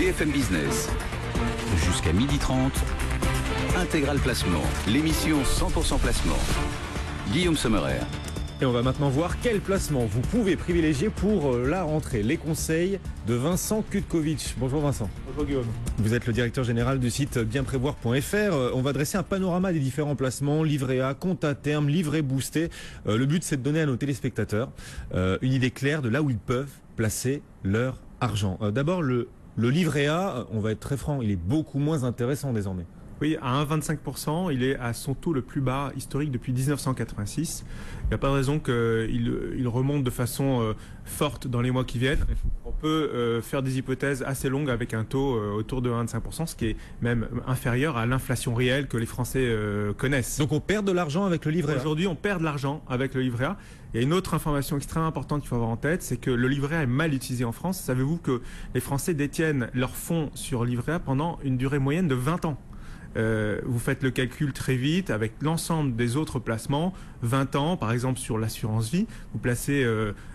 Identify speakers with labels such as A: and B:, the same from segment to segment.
A: BFM Business. Jusqu'à 12h30, Intégral Placement, l'émission 100% placement. Guillaume Sommerer.
B: Et on va maintenant voir quel placement vous pouvez privilégier pour la rentrée. Les conseils de Vincent Kutkovic. Bonjour Vincent.
C: Bonjour Guillaume.
B: Vous êtes le directeur général du site bienprévoir.fr. On va dresser un panorama des différents placements, livret A, compte à terme, livret boosté. Le but, c'est de donner à nos téléspectateurs une idée claire de là où ils peuvent placer leur argent. D'abord, le livret A, on va être très franc, il est beaucoup moins intéressant désormais.
C: Oui, à 1,25%, il est à son taux le plus bas historique depuis 1986. Il n'y a pas de raison qu'il remonte de façon forte dans les mois qui viennent. On peut faire des hypothèses assez longues avec un taux autour de 1,25%, ce qui est même inférieur à l'inflation réelle que les Français connaissent.
B: Donc on perd de l'argent avec le livret A.
C: Aujourd'hui, on perd de l'argent avec le livret A. Il y a une autre information extrêmement importante qu'il faut avoir en tête, c'est que le livret A est mal utilisé en France. Savez-vous que les Français détiennent leurs fonds sur livret A pendant une durée moyenne de 20 ans? Vous faites le calcul très vite avec l'ensemble des autres placements, 20 ans par exemple sur l'assurance vie, vous placez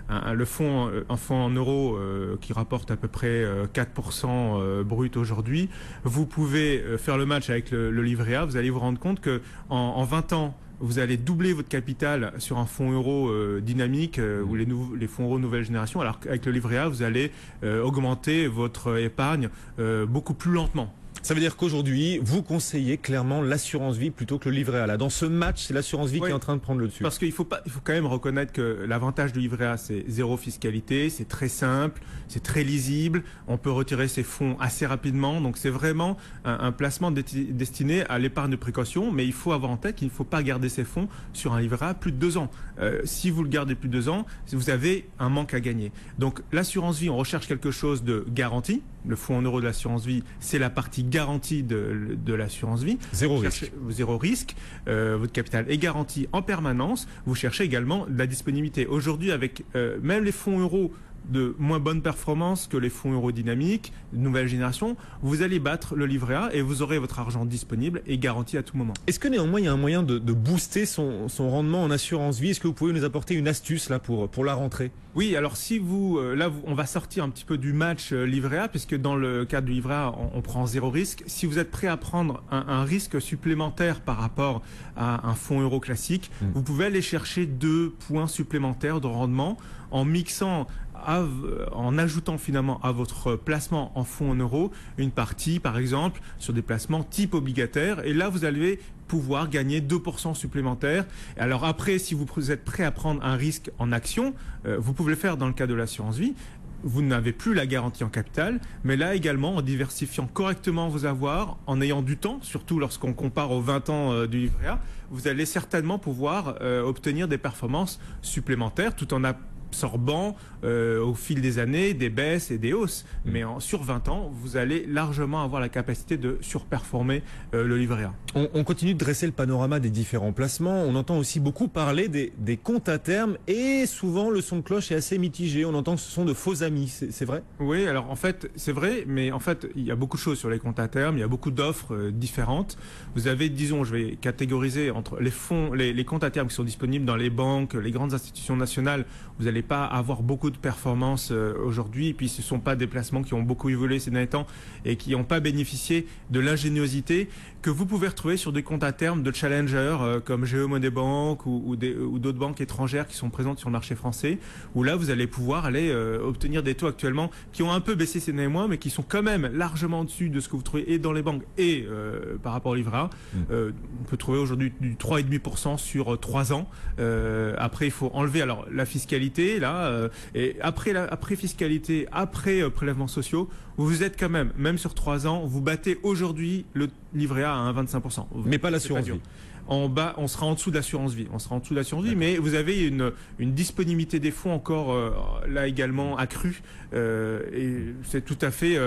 C: un fonds en euros qui rapporte à peu près 4% brut aujourd'hui, vous pouvez faire le match avec le livret A, vous allez vous rendre compte que en 20 ans vous allez doubler votre capital sur un fonds euro dynamique ou les fonds euro nouvelle génération, alors qu'avec le livret A vous allez augmenter votre épargne beaucoup plus lentement.
B: Ça veut dire qu'aujourd'hui, vous conseillez clairement l'assurance vie plutôt que le livret A. Là, dans ce match, c'est l'assurance vie qui est en train de prendre le dessus.
C: Parce qu'il faut quand même reconnaître que l'avantage du livret A, c'est zéro fiscalité, c'est très simple, c'est très lisible, on peut retirer ses fonds assez rapidement. Donc c'est vraiment un placement destiné à l'épargne de précaution, mais il faut avoir en tête qu'il ne faut pas garder ses fonds sur un livret A plus de 2 ans. Si vous le gardez plus de 2 ans, vous avez un manque à gagner. Donc l'assurance vie, on recherche quelque chose de garanti. Le fonds en euros de l'assurance vie, c'est la partie garantie de l'assurance vie.
B: Zéro risque.
C: Zéro risque. Votre capital est garanti en permanence. Vous cherchez également de la disponibilité. Aujourd'hui, avec même les fonds euros de moins bonne performance que les fonds euro dynamiques, nouvelle génération, vous allez battre le livret A et vous aurez votre argent disponible et garanti à tout moment.
B: Est-ce que néanmoins il y a un moyen de booster son rendement en assurance vie? Est-ce que vous pouvez nous apporter une astuce là pour la rentrée?
C: Oui, alors si on va sortir un petit peu du match livret A, puisque dans le cadre du livret A, on prend zéro risque. Si vous êtes prêt à prendre un risque supplémentaire par rapport à un fonds euro classique, vous pouvez aller chercher 2 points supplémentaires de rendement en mixant en ajoutant finalement à votre placement en fonds en euros une partie par exemple sur des placements type obligataire, et là vous allez pouvoir gagner 2% supplémentaires. Alors après, si vous êtes prêt à prendre un risque en action, vous pouvez le faire dans le cas de l'assurance vie. Vous n'avez plus la garantie en capital, mais là également en diversifiant correctement vos avoirs, en ayant du temps, surtout lorsqu'on compare aux 20 ans du livret A, vous allez certainement pouvoir obtenir des performances supplémentaires tout en absorbant au fil des années des baisses et des hausses. Mais sur 20 ans, vous allez largement avoir la capacité de surperformer le livret A.
B: On continue de dresser le panorama des différents placements. On entend aussi beaucoup parler des comptes à terme et souvent le son de cloche est assez mitigé. On entend que ce sont de faux amis. C'est vrai?
C: Oui, alors en fait, c'est vrai, mais en fait, il y a beaucoup de choses sur les comptes à terme. Il y a beaucoup d'offres différentes. Vous avez, disons, je vais catégoriser entre les comptes à terme qui sont disponibles dans les banques, les grandes institutions nationales. Vous n'allez pas avoir beaucoup de performance aujourd'hui, et puis ce ne sont pas des placements qui ont beaucoup évolué ces derniers temps et qui n'ont pas bénéficié de l'ingéniosité que vous pouvez retrouver sur des comptes à terme de challengers comme GE Money Bank ou d'autres banques étrangères qui sont présentes sur le marché français, où là vous allez pouvoir aller obtenir des taux actuellement qui ont un peu baissé ces derniers mois, mais qui sont quand même largement au-dessus de ce que vous trouvez et dans les banques et par rapport au livret A. On peut trouver aujourd'hui du 3,5% sur 3 ans. Après, il faut enlever alors la fiscalité là, et après fiscalité, après prélèvements sociaux, vous êtes quand même sur 3 ans, vous battez aujourd'hui le livret A à 1,25%.
B: Mais pas l'assurance vie.
C: On sera en dessous de l'assurance vie. Mais vous avez une disponibilité des fonds encore là également accrue. Et c'est tout à fait.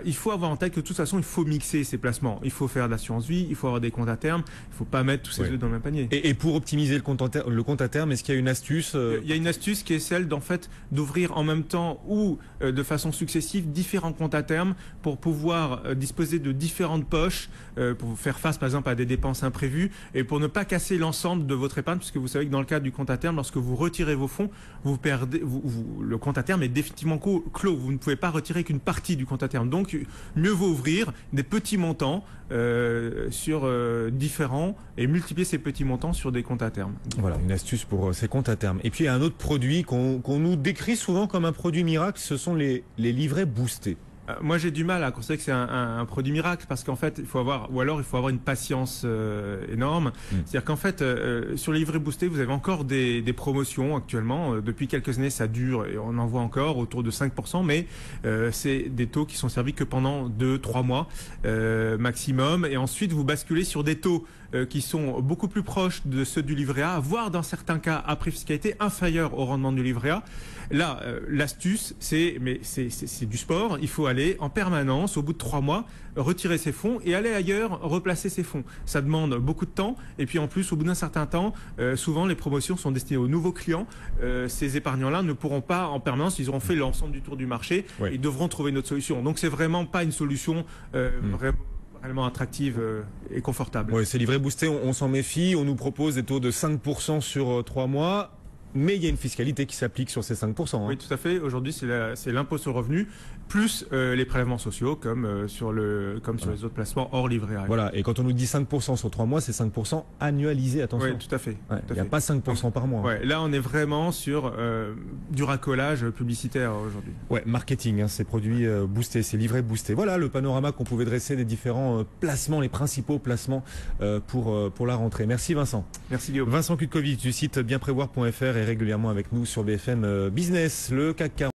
C: Il faut avoir en tête que de toute façon, il faut mixer ces placements. Il faut faire de l'assurance vie, il faut avoir des comptes à terme. Il ne faut pas mettre tous ses œufs dans le même panier.
B: Et pour optimiser le compte à terme, est-ce qu'il y a une astuce?
C: Il y a une astuce qui est celle d'ouvrir en même temps ou de façon successive différents comptes à terme pour pouvoir disposer de différentes poches pour faire face par exemple à des dépenses imprévues et pour ne pas casser l'ensemble de votre épargne, puisque vous savez que dans le cadre du compte à terme, lorsque vous retirez vos fonds, vous perdez, le compte à terme est définitivement clos. Vous ne pouvez pas retirer qu'une partie du compte à terme. Donc mieux vaut ouvrir des petits montants sur différents et multiplier ces petits montants sur des comptes à terme.
B: Voilà, une astuce pour ces comptes à terme. Et puis il y a un autre produit qu'on nous décrit souvent comme un produit miracle, ce sont les livrets boostés.
C: Moi, j'ai du mal à considérer que c'est un produit miracle parce qu'en fait, il faut avoir une patience énorme. C'est-à-dire qu'en fait, sur les livrets boostés, vous avez encore des promotions actuellement. Depuis quelques années, ça dure et on en voit encore autour de 5%, mais c'est des taux qui sont servis que pendant 2-3 mois maximum. Et ensuite, vous basculez sur des taux qui sont beaucoup plus proches de ceux du livret A, voire dans certains cas, après fiscalité, inférieurs au rendement du livret A. Là, l'astuce, c'est du sport. Il faut aller en permanence, au bout de 3 mois, retirer ses fonds et aller ailleurs, replacer ses fonds. Ça demande beaucoup de temps. Et puis en plus, au bout d'un certain temps, souvent les promotions sont destinées aux nouveaux clients. Ces épargnants-là ne pourront pas en permanence, ils auront fait l'ensemble du tour du marché. Oui. Ils devront trouver une autre solution. Donc c'est vraiment pas une solution réellement attractive et confortable.
B: Oui, ces livrets boostés, on s'en méfie. On nous propose des taux de 5% sur 3 mois. Mais il y a une fiscalité qui s'applique sur ces 5%. Hein.
C: Oui, tout à fait. Aujourd'hui, c'est l'impôt sur le revenu, plus les prélèvements sociaux, comme sur les autres placements hors livret A.
B: Voilà, et quand on nous dit 5% sur 3 mois, c'est 5% annualisé, attention.
C: Oui, tout à fait.
B: Il n'y a pas 5% par mois.
C: Ouais, là, on est vraiment sur du racolage publicitaire aujourd'hui.
B: Ouais, marketing, hein, ces produits boostés, ces livrets boostés. Voilà le panorama qu'on pouvait dresser des différents placements, les principaux placements pour la rentrée. Merci Vincent.
C: Merci Guillaume.
B: Vincent Kutkovic du site bienprévoir.fr est régulièrement avec nous sur BFM Business. Le CAC 40.